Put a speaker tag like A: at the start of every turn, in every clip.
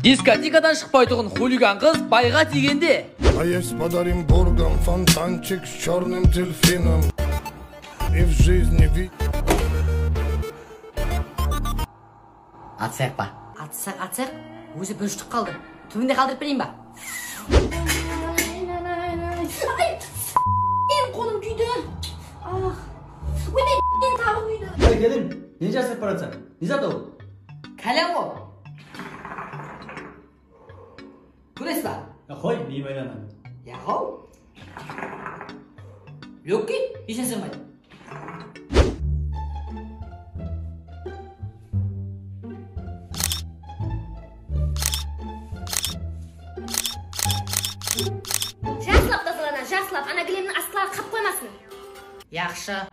A: Дискотекадан шықпай тұғын хулиган қыз байға тигенде.
B: А есть подарим бургам фонтанчик с черным дельфином. И в жизни
C: Атсақ па? Атсақ. Өзі бүліштік қалды. Түбінде қалдырып берейін ба?
D: Benim kolum kuydu. Ah. Bu ne benim tavuk kuydu.
E: Ой, келін, не жасап баратсың? Не зат ол?
C: Кәлем ғой. Көресіз ба?
E: Қой, не байламан.
C: Яғау. Лөкке, ешен сырмайды.
D: Жақсылап тазалана, жақсылап. Ана кілемнің астылары қап қоймасын.
C: Яқшы.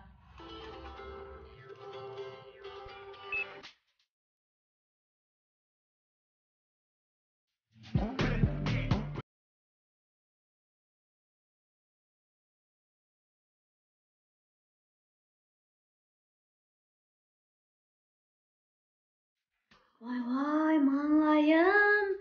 D: Вай, маңайым,